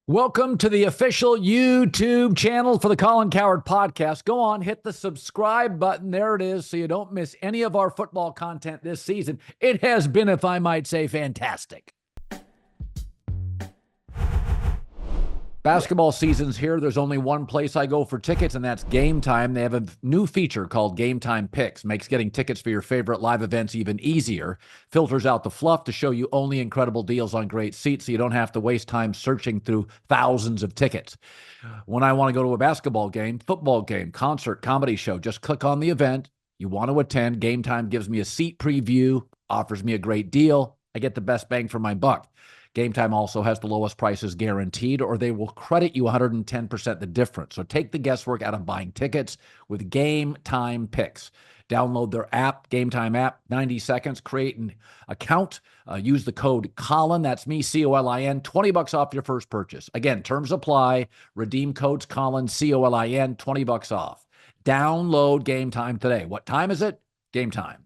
Welcome to the official YouTube channel for the Colin Cowherd podcast. Go on, hit the subscribe button. There it is, so you don't miss any of our football content this season. It has been, if I might say, fantastic. Basketball season's here. There's only one place I go for tickets, and that's Game Time. They have a new feature called Game Time Picks. Makes getting tickets for your favorite live events even easier. Filters out the fluff to show you only incredible deals on great seats, so you don't have to waste time searching through thousands of tickets. When I want to go to a basketball game, football game, concert, comedy show, just click on the event you want to attend. Game Time gives me a seat preview, offers me a great deal. I get the best bang for my buck. Game Time also has the lowest prices guaranteed, or they will credit you 110% the difference. So take the guesswork out of buying tickets with Game Time Picks. Download their app, Game Time app, 90 seconds, create an account, use the code Colin, that's me, C-O-L-I-N, $20 off your first purchase. Again, terms apply, redeem codes Colin, C-O-L-I-N, $20 off. Download Game Time today. What time is it? Game Time.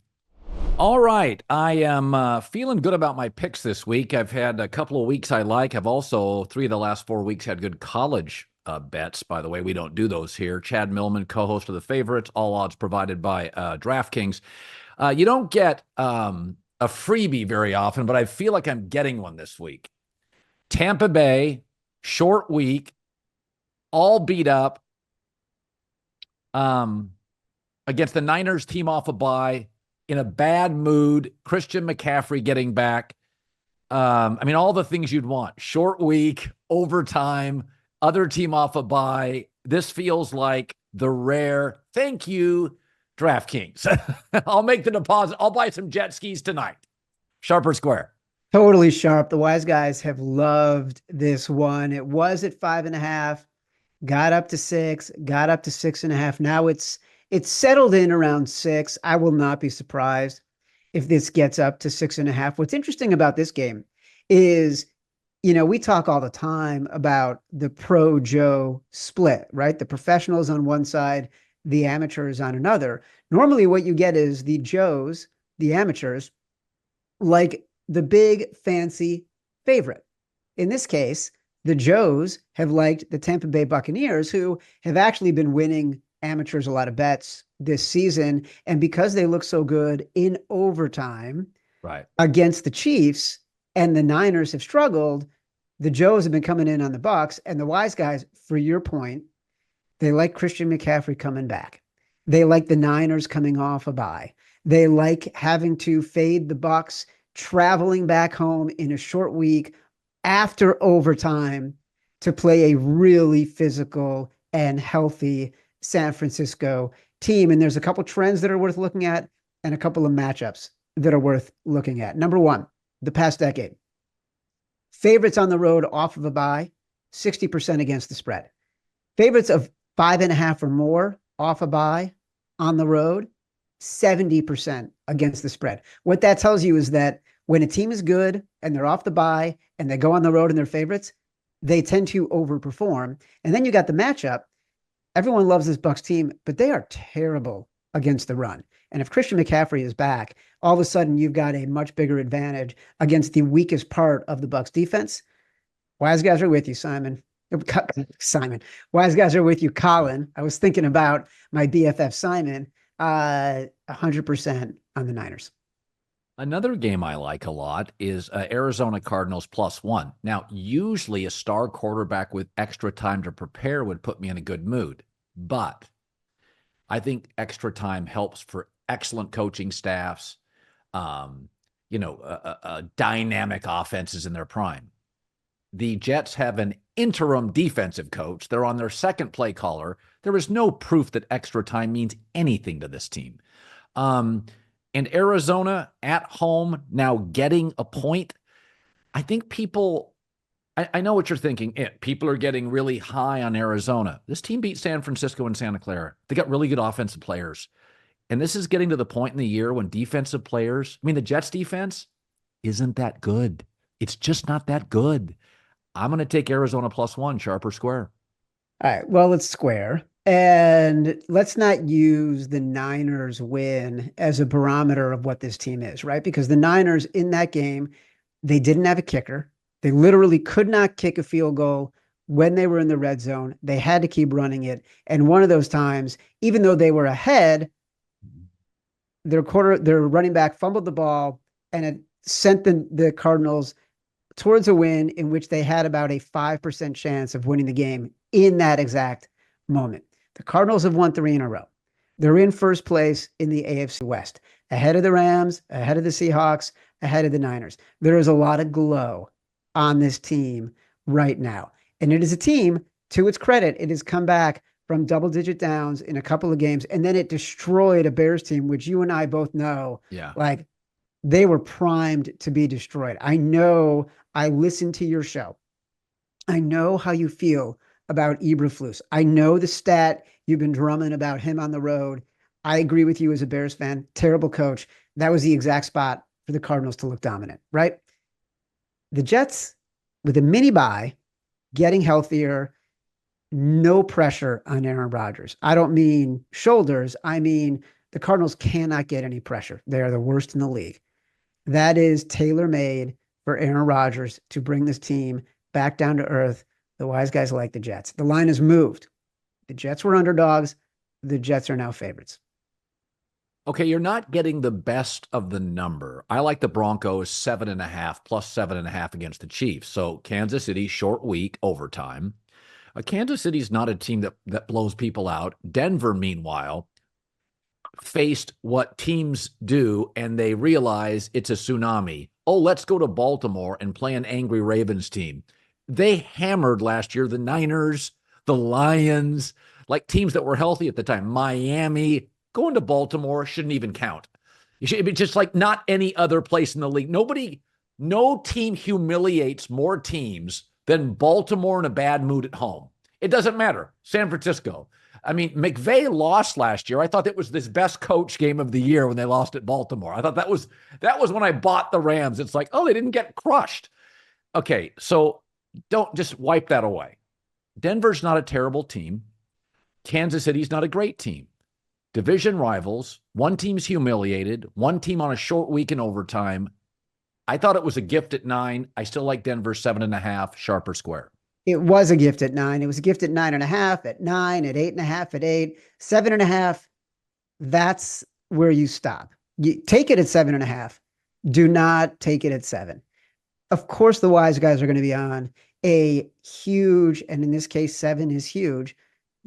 All right, I am feeling good about my picks this week. I've had a couple of weeks I like. I've also, 3 of the last 4 weeks, had good college bets. By the way, we don't do those here. Chad Millman, co-host of The Favorites, all odds provided by DraftKings. You don't get a freebie very often, but I feel like I'm getting one this week. Tampa Bay, short week, all beat up against the Niners team off a bye. In a bad mood, Christian McCaffrey getting back. All the things you'd want. Short week, overtime, other team off a bye. This feels like the rare, thank you, DraftKings. I'll make the deposit. I'll buy some jet skis tonight. Sharp or square? Totally sharp. The wise guys have loved this one. It was at 5.5, got up to 6, got up to 6.5. Now it's settled in around 6. I will not be surprised if this gets up to 6.5. What's interesting about this game is, we talk all the time about the pro-Joe split, right? The professionals on one side, the amateurs on another. Normally what you get is the Joes, the amateurs, like the big fancy favorite. In this case, the Joes have liked the Tampa Bay Buccaneers, who have actually been winning amateurs a lot of bets this season, and because they look so good in overtime against the Chiefs, and the Niners have struggled, the Joes have been coming in on the Bucs, and the wise guys, for your point, they like Christian McCaffrey coming back. They like the Niners coming off a bye. They like having to fade the Bucs, traveling back home in a short week after overtime to play a really physical and healthy San Francisco team. And there's a couple trends that are worth looking at and a couple of matchups that are worth looking at. Number one, the past decade. Favorites on the road off of a bye, 60% against the spread. Favorites of 5.5 or more off a bye on the road, 70% against the spread. What that tells you is that when a team is good and they're off the bye and they go on the road and they're favorites, they tend to overperform. And then you got the matchup. Everyone loves this Bucs team, but they are terrible against the run. And if Christian McCaffrey is back, all of a sudden you've got a much bigger advantage against the weakest part of the Bucs defense. Wise guys are with you, Simon. Wise guys are with you, Colin. I was thinking about my BFF Simon. 100% on the Niners. Another game I like a lot is Arizona Cardinals +1. Now, usually a star quarterback with extra time to prepare would put me in a good mood, but I think extra time helps for excellent coaching staffs, dynamic offenses in their prime. The Jets have an interim defensive coach. They're on their second play caller. There is no proof that extra time means anything to this team. And Arizona at home now getting a point. I think people, I know what you're thinking. People are getting really high on Arizona. This team beat San Francisco and Santa Clara. They got really good offensive players. And this is getting to the point in the year when defensive players, the Jets defense isn't that good. It's just not that good. I'm going to take Arizona +1, sharp or square. All right, well, it's square. And let's not use the Niners win as a barometer of what this team is, right? Because the Niners in that game, they didn't have a kicker. They literally could not kick a field goal when they were in the red zone, they had to keep running it. And one of those times, even though they were ahead, their running back fumbled the ball and it sent the Cardinals towards a win in which they had about a 5% chance of winning the game in that exact moment. The Cardinals have won 3 in a row. They're in first place in the AFC West, ahead of the Rams, ahead of the Seahawks, ahead of the Niners. There is a lot of glow on this team right now. And it is a team, to its credit, it has come back from double-digit downs in a couple of games, and then it destroyed a Bears team, which you and I both know, like, they were primed to be destroyed. I know, I listened to your show. I know how you feel about Eberflus. I know the stat you've been drumming about him on the road. I agree with you as a Bears fan. Terrible coach. That was the exact spot for the Cardinals to look dominant, right? The Jets, with a mini bye, getting healthier, no pressure on Aaron Rodgers. I don't mean shoulders. I mean, the Cardinals cannot get any pressure. They are the worst in the league. That is tailor-made for Aaron Rodgers to bring this team back down to earth. The wise guys like the Jets. The line has moved. The Jets were underdogs. The Jets are now favorites. Okay, you're not getting the best of the number. I like the Broncos 7.5 plus 7.5 against the Chiefs. So Kansas City, short week, overtime. Kansas City's not a team that blows people out. Denver, meanwhile, faced what teams do, and they realize it's a tsunami. Oh, let's go to Baltimore and play an angry Ravens team. They hammered last year the Niners, the Lions, like teams that were healthy at the time. Miami. Going to Baltimore shouldn't even count. You should be just like not any other place in the league. No team humiliates more teams than Baltimore in a bad mood at home. It doesn't matter. San Francisco. I mean, McVay lost last year. I thought it was this best coach game of the year when they lost at Baltimore. I thought that was when I bought the Rams. It's like, oh, they didn't get crushed. Okay, so don't just wipe that away. Denver's not a terrible team. Kansas City's not a great team. Division rivals. One team's humiliated. One team on a short week in overtime. I thought it was a gift at 9. I still like Denver 7.5, sharper square. It was a gift at 9. It was a gift at 9.5, at 9, at 8.5, at 8, 7.5. That's where you stop. You take it at 7.5. Do not take it at 7. Of course, the wise guys are going to be on a huge, and in this case, 7 is huge,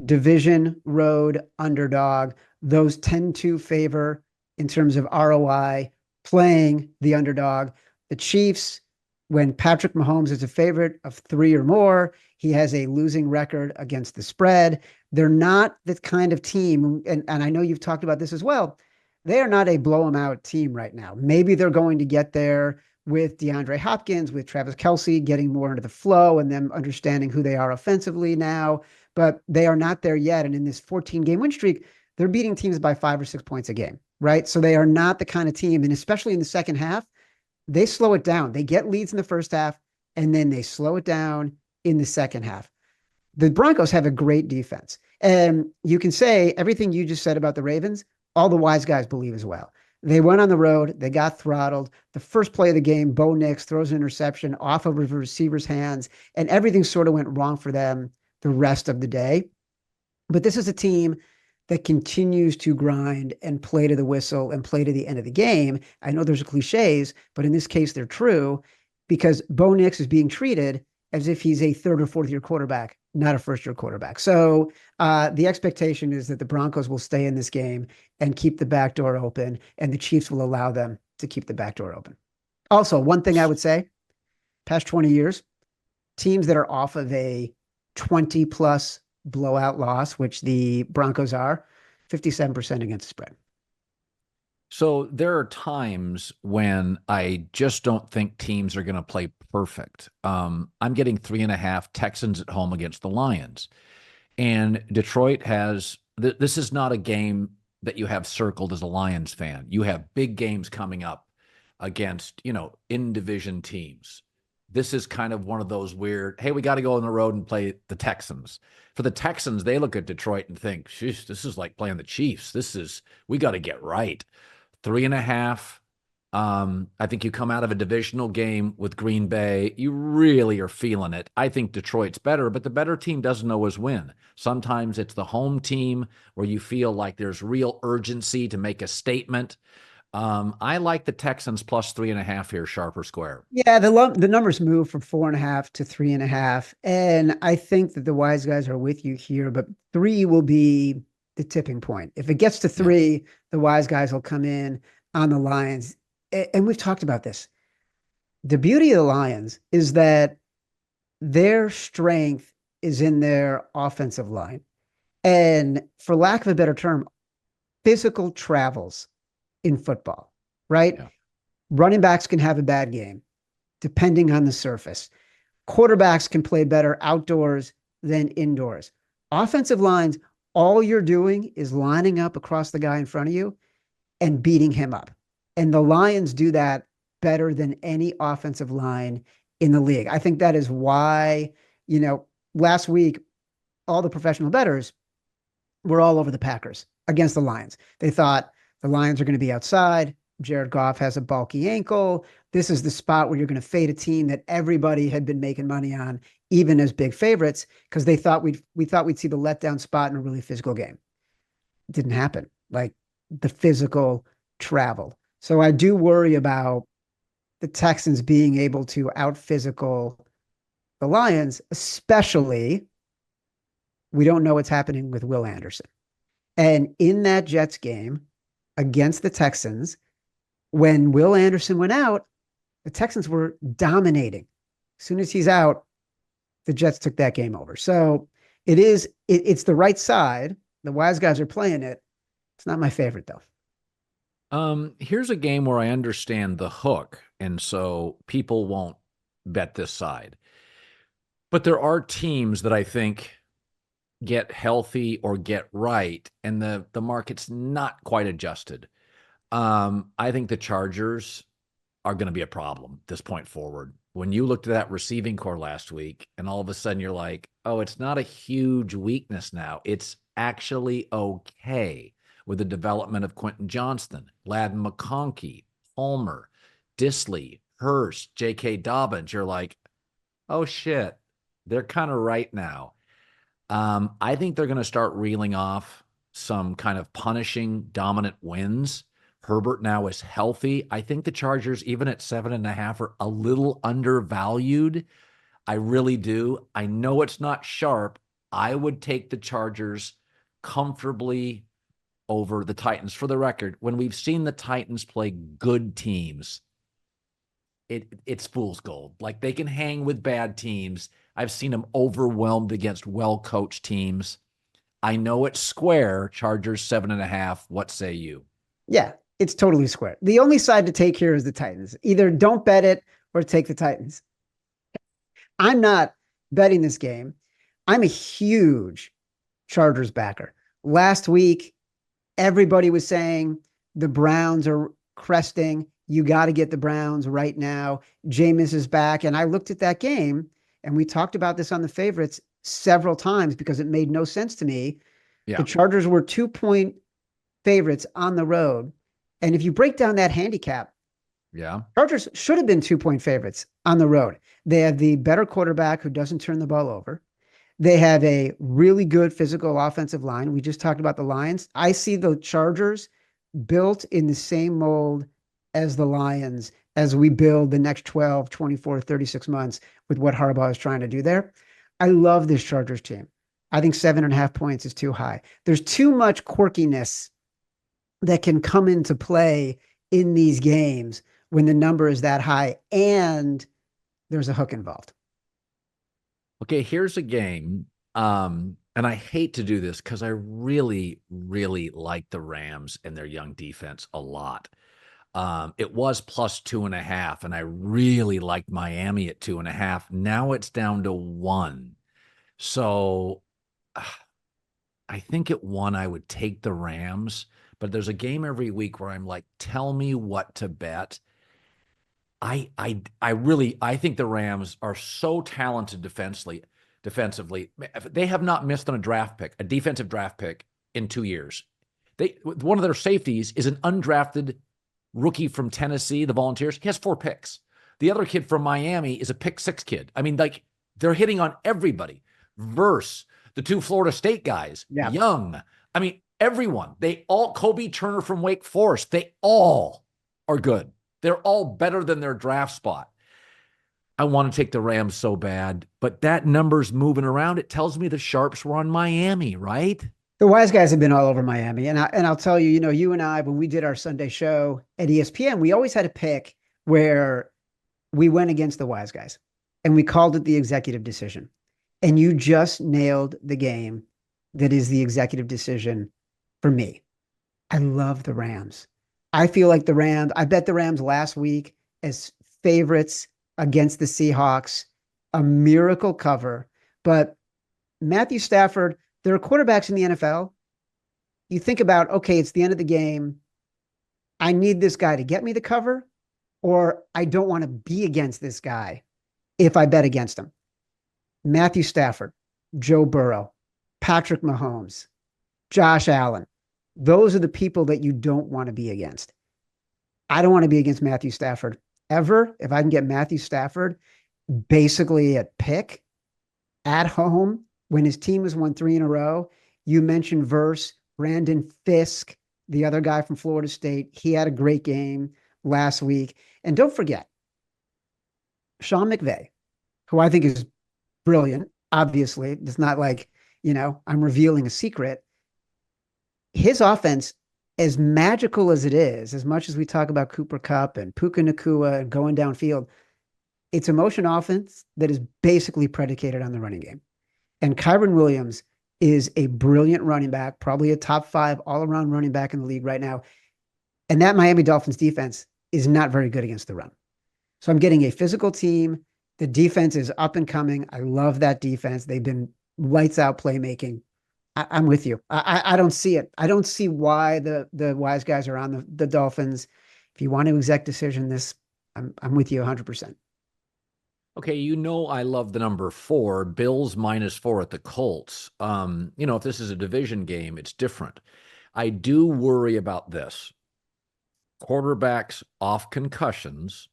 division road underdog. Those tend to favor, in terms of ROI, playing the underdog. The Chiefs, when Patrick Mahomes is a favorite of 3 or more, he has a losing record against the spread. They're not the kind of team, and I know you've talked about this as well, they are not a blow them out team right now. Maybe they're going to get there with DeAndre Hopkins, with Travis Kelce getting more into the flow and them understanding who they are offensively now, but they are not there yet. And in this 14-game win streak, they're beating teams by 5 or 6 points a game, right? So they are not the kind of team, and especially in the second half, they slow it down. They get leads in the first half, and then they slow it down in the second half. The Broncos have a great defense. And you can say everything you just said about the Ravens, all the wise guys believe as well. They went on the road. They got throttled. The first play of the game, Bo Nix throws an interception off of a receiver's hands, and everything sort of went wrong for them the rest of the day. But this is a team that continues to grind and play to the whistle and play to the end of the game. I know there's cliches, but in this case, they're true, because Bo Nix is being treated as if he's a 3rd or 4th year quarterback, not a 1st year quarterback. So the expectation is that the Broncos will stay in this game and keep the back door open, and the Chiefs will allow them to keep the back door open. Also, one thing I would say, past 20 years, teams that are off of a 20-plus blowout loss, which the Broncos are, 57% against the spread. So there are times when I just don't think teams are going to play perfect. I'm getting 3.5 Texans at home against the Lions. And Detroit has, this is not a game that you have circled as a Lions fan. You have big games coming up against, in-division teams. This is kind of one of those weird, hey, we got to go on the road and play the Texans. For the Texans, they look at Detroit and think, sheesh, this is like playing the Chiefs. We got to get right. 3.5, I think you come out of a divisional game with Green Bay, you really are feeling it. I think Detroit's better, but the better team doesn't always win. Sometimes it's the home team where you feel like there's real urgency to make a statement. I like the Texans plus 3.5 here, sharp or square. Yeah, the numbers move from 4.5 to 3.5. And I think that the wise guys are with you here, but three will be the tipping point. If it gets to Yeah. three, the wise guys will come in on the Lions. And we've talked about this. The beauty of the Lions is that their strength is in their offensive line. And for lack of a better term, physical travels in football, right? Yeah. Running backs can have a bad game depending on the surface. Quarterbacks can play better outdoors than indoors. Offensive lines, all you're doing is lining up across the guy in front of you and beating him up. And the Lions do that better than any offensive line in the league. I think that is why, last week, all the professional bettors were all over the Packers against the Lions. They thought the Lions are going to be outside. Jared Goff has a bulky ankle. This is the spot where you're going to fade a team that everybody had been making money on, even as big favorites, because we thought we'd see the letdown spot in a really physical game. It didn't happen. Like the physical traveled. So I do worry about the Texans being able to out physical the Lions, especially we don't know what's happening with Will Anderson. And in that Jets game against the Texans, when Will Anderson went out, the Texans were dominating. As soon as he's out, the Jets took that game over. So it's the right side. The wise guys are playing it. It's not my favorite though. Here's a game where I understand the hook, and so people won't bet this side. But there are teams that I think get healthy or get right, and the market's not quite adjusted. I think the Chargers are going to be a problem this point forward. When you looked at that receiving core last week, and all of a sudden you're like, oh, it's not a huge weakness now. It's actually okay with the development of Quentin Johnston, Ladin McConkey, Palmer, Disley, Hurst, J.K. Dobbins. You're like, oh, shit, they're kind of right now. I think they're going to start reeling off some kind of punishing dominant wins. Herbert now is healthy. I think the Chargers, even at 7.5, are a little undervalued. I really do. I know it's not sharp. I would take the Chargers comfortably over the Titans. For the record, when we've seen the Titans play good teams, it's fool's gold. Like they can hang with bad teams. I've seen them overwhelmed against well-coached teams. I know it's square. Chargers 7.5. What say you? Yeah, it's totally square. The only side to take here is the Titans. Either don't bet it or take the Titans. I'm not betting this game. I'm a huge Chargers backer. Last week, everybody was saying the Browns are cresting. You got to get the Browns right now. Jameis is back. And I looked at that game, and we talked about this on the favorites several times because it made no sense to me. Yeah. The Chargers were 2-point favorites on the road. And if you break down that handicap, Yeah. Chargers should have been 2-point favorites on the road. They have the better quarterback who doesn't turn the ball over. They have a really good physical offensive line. We just talked about the Lions. I see the Chargers built in the same mold as the Lions as we build the next 12, 24, 36 months with what Harbaugh is trying to do there. I love this Chargers team. I think 7.5 points is too high. There's too much quirkiness that can come into play in these games when the number is that high and there's a hook involved. Okay, here's a game. And I hate to do this because I really, really like the Rams and their young defense a lot. It was plus 2.5, and I really liked Miami at 2.5. Now it's down to 1. So I think at 1, I would take the Rams, but there's a game every week where I'm like, tell me what to bet. I think the Rams are so talented defensively. They have not missed on a defensive draft pick in 2 years. One of their safeties is an undrafted rookie from Tennessee, the Volunteers, he has 4 picks. The other kid from Miami is a pick 6 kid. I mean, like, they're hitting on everybody. Verse, the 2 Florida State guys, Young. I mean, everyone. They all, Kobe Turner from Wake Forest, they all are good. They're all better than their draft spot. I want to take the Rams so bad, but that number's moving around. It tells me the Sharps were on Miami, right? The wise guys have been all over Miami. And I'll tell you, you and I, when we did our Sunday show at ESPN, we always had a pick where we went against the wise guys and we called it the executive decision. And you just nailed the game that is the executive decision for me. I love the Rams. I feel like the Rams, I bet the Rams last week as favorites against the Seahawks, a miracle cover. But Matthew Stafford, there are quarterbacks in the NFL. You think about, okay, it's the end of the game. I need this guy to get me the cover, or I don't want to be against this guy if I bet against him. Matthew Stafford, Joe Burrow, Patrick Mahomes, Josh Allen. Those are the people that you don't want to be against. I don't want to be against Matthew Stafford ever. If I can get Matthew Stafford basically at pick at home when his team has won 3 in a row. You mentioned Verse, Brandon Fisk, the other guy from Florida State. He had a great game last week. And don't forget, Sean McVay, who I think is brilliant. Obviously, it's not like, I'm revealing a secret. His offense, as magical as it is, as much as we talk about Cooper Kupp and Puka Nacua and going downfield, it's a motion offense that is basically predicated on the running game. And Kyren Williams is a brilliant running back, probably a top 5 all-around running back in the league right now. And that Miami Dolphins defense is not very good against the run. So I'm getting a physical team. The defense is up and coming. I love that defense. They've been lights out playmaking. I'm with you. I don't see it. I don't see why the wise guys are on the Dolphins. If you want to exec decision this, I'm with you 100%. Okay, I love the number 4, Bills -4 at the Colts. If this is a division game, it's different. I do worry about this. Quarterbacks off concussions,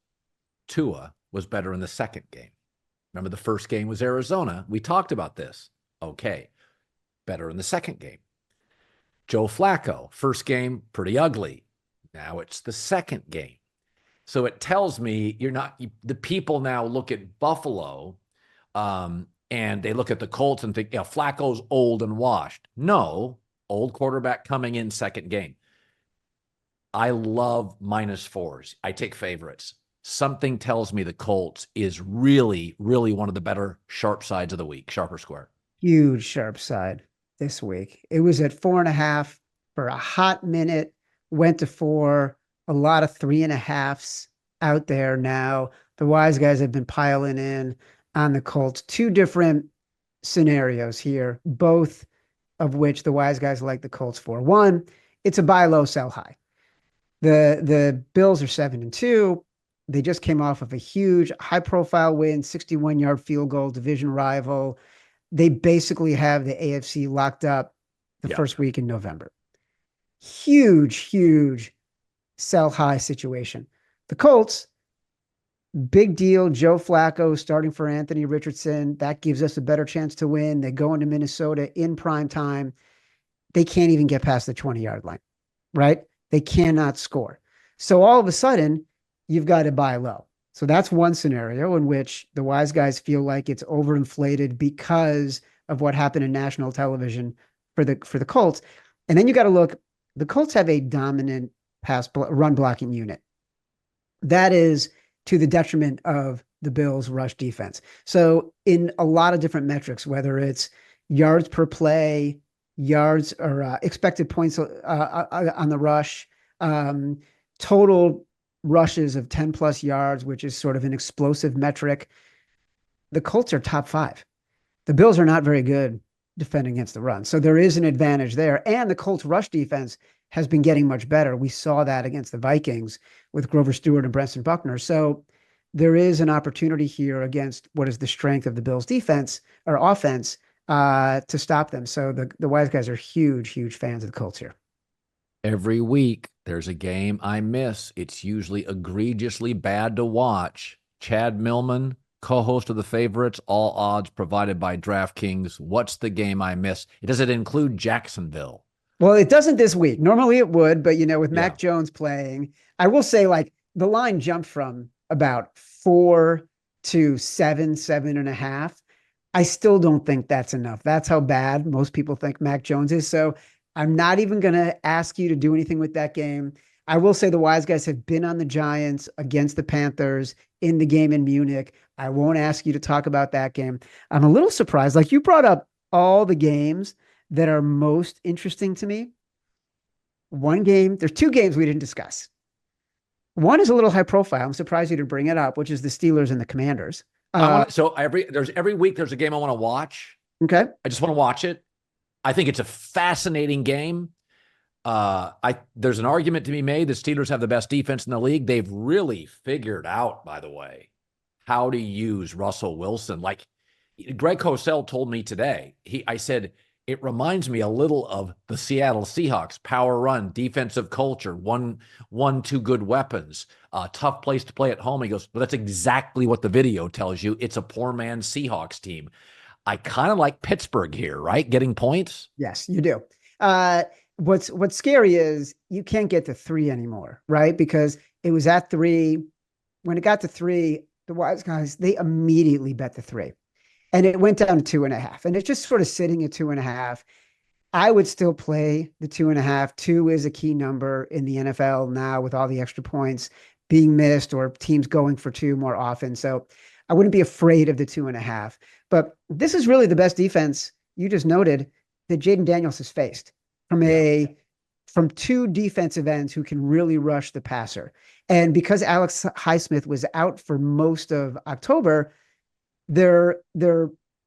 Tua was better in the second game. Remember, the first game was Arizona. We talked about this. Okay, better in the second game. Joe Flacco, first game, pretty ugly. Now it's the second game. So it tells me the people now look at Buffalo and they look at the Colts and think, Flacco's old and washed. No, old quarterback coming in second game. I love -4s. I take favorites. Something tells me the Colts is really, really one of the better sharp sides of the week, sharper square. Huge sharp side this week. It was at 4.5 for a hot minute, went to 4. A lot of 3.5s out there now. The wise guys have been piling in on the Colts. 2 different scenarios here, both of which the wise guys like the Colts for. One, it's a buy low, sell high. The Bills are 7-2. They just came off of a huge high-profile win, 61-yard field goal, division rival. They basically have the AFC locked up the first week in November. Huge sell high situation. The Colts, big deal. Joe Flacco starting for Anthony Richardson. That gives us a better chance to win. They go into Minnesota in prime time. They can't even get past the 20-yard line, right? They cannot score. So all of a sudden, you've got to buy low. So that's one scenario in which the wise guys feel like it's overinflated because of what happened in national television for the Colts. And then you got to look, the Colts have a dominant run blocking unit. That is to the detriment of the Bills' rush defense. So in a lot of different metrics, whether it's yards per play, yards or expected points on the rush, total rushes of 10 plus yards, which is sort of an explosive metric, the Colts are top 5. The Bills are not very good defending against the run. So there is an advantage there. And the Colts rush defense has been getting much better. We saw that against the Vikings with Grover Stewart and Brenton Buckner. So there is an opportunity here against what is the strength of the Bills defense or offense to stop them. So the wise guys are huge fans of the Colts here. Every week, There's a game I miss. It's usually egregiously bad to watch. Chad Millman, co-host of The Favorites, all odds provided by DraftKings. What's the game I miss? Does it include Jacksonville? Well, it doesn't this week. Normally it would, but with Yeah. Mac Jones playing, I will say like the line jumped from about 4 to 7, 7.5. I still don't think that's enough. That's how bad most people think Mac Jones is. So I'm not even going to ask you to do anything with that game. I will say the wise guys have been on the Giants against the Panthers in the game in Munich. I won't ask you to talk about that game. I'm a little surprised. Like you brought up all the games that are most interesting to me. There's two games we didn't discuss. One is a little high profile. I'm surprised you didn't bring it up, which is the Steelers and the Commanders. Every week there's a game I want to watch. Okay. I just want to watch it. I think it's a fascinating game. There's an argument to be made. The Steelers have the best defense in the league. They've really figured out, by the way, how to use Russell Wilson. Like Greg Cosell told me today, I said, it reminds me a little of the Seattle Seahawks, power run, defensive culture, two good weapons, tough place to play at home. He goes, well, that's exactly what the video tells you. It's a poor man's Seahawks team. I kind of like Pittsburgh here, right? Getting points. Yes, you do. What's scary is you can't get to 3 anymore, right? Because it was at 3. When it got to 3, the wise guys, they immediately bet the 3. And it went down to 2.5. And it's just sort of sitting at 2.5. I would still play the 2.5. 2 is a key number in the NFL now with all the extra points being missed or teams going for 2 more often. So I wouldn't be afraid of the 2.5. But this is really the best defense you just noted that Jaden Daniels has faced from 2 defensive ends who can really rush the passer. And because Alex Highsmith was out for most of October, their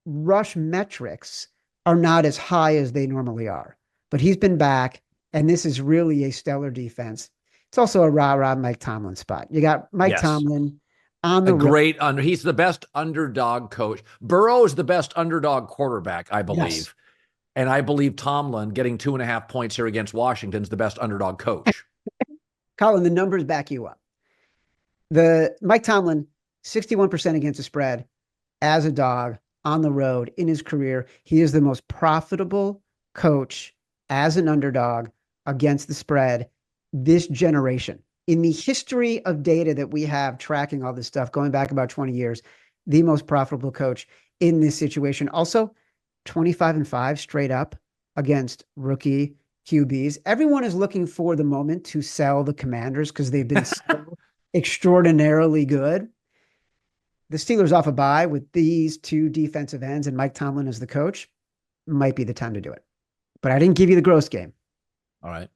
rush metrics are not as high as they normally are. But he's been back, and this is really a stellar defense. It's also a rah-rah Mike Tomlin spot. You got Mike Tomlin on the he's the best underdog coach. Burrow is the best underdog quarterback, I believe. Yes. And I believe Tomlin getting 2.5 points here against Washington is the best underdog coach. Colin, the numbers back you up. The Mike Tomlin, 61% against the spread as a dog on the road in his career. He is the most profitable coach as an underdog against the spread this generation. In the history of data that we have tracking all this stuff, going back about 20 years, the most profitable coach in this situation. Also, 25-5 straight up against rookie QBs. Everyone is looking for the moment to sell the Commanders because they've been so extraordinarily good. The Steelers off a bye with these 2 defensive ends and Mike Tomlin as the coach might be the time to do it. But I didn't give you the gross game. All right.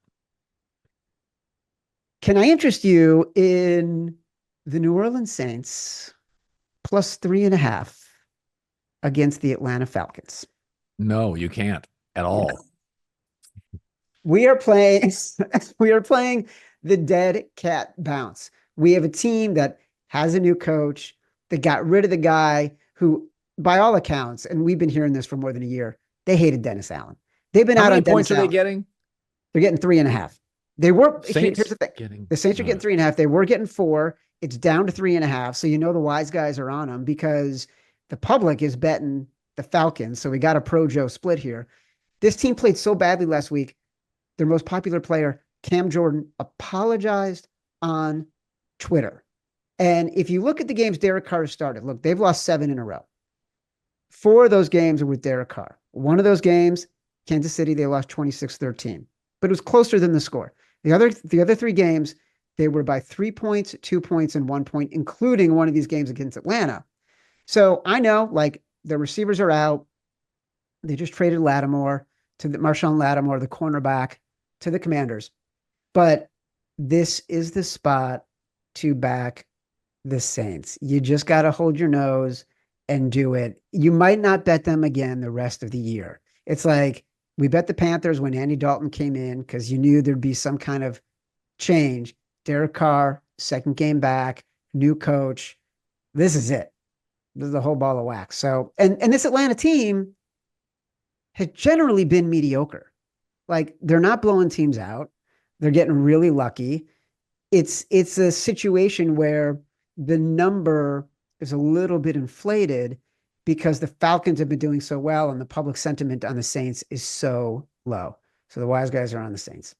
Can I interest you in the New Orleans Saints plus 3.5 against the Atlanta Falcons? No, you can't at all. We are playing the dead cat bounce. We have a team that has a new coach that got rid of the guy who, by all accounts, and we've been hearing this for more than a year, they hated Dennis Allen. They've been out on Dennis Allen. How many points are they getting? They're getting 3.5. They were here's the thing. The Saints are getting 3.5. They were getting 4. It's down to 3.5. So the wise guys are on them because the public is betting the Falcons. So we got a pro Joe split here. This team played so badly last week. Their most popular player, Cam Jordan, apologized on Twitter. And if you look at the games Derek Carr started, look, they've lost 7 in a row. 4 of those games are with Derek Carr. One of those games, Kansas City, they lost 26-13. But it was closer than the score. The other 3 games, they were by 3 points, 2 points, and 1 point, including one of these games against Atlanta. So I know, like, the receivers are out. They just traded Marshawn Lattimore, the cornerback, to the Commanders. But this is the spot to back the Saints. You just got to hold your nose and do it. You might not bet them again the rest of the year. It's like we bet the Panthers when Andy Dalton came in because you knew there'd be some kind of change. Derek Carr, second game back, new coach. This is it. This is the whole ball of wax. So, and this Atlanta team has generally been mediocre. Like, they're not blowing teams out. They're getting really lucky. It's a situation where the number is a little bit inflated because the Falcons have been doing so well and the public sentiment on the Saints is so low. So the wise guys are on the Saints.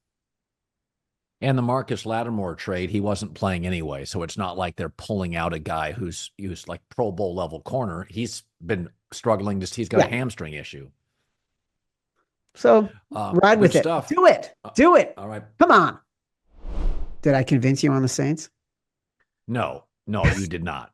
And the Marcus Lattimore trade, he wasn't playing anyway, so it's not like they're pulling out a guy who's like Pro Bowl level corner. He's been struggling. He's got a hamstring issue. So ride with it. Stuff. Do it. Do it. All right. Come on. Did I convince you on the Saints? No, you did not.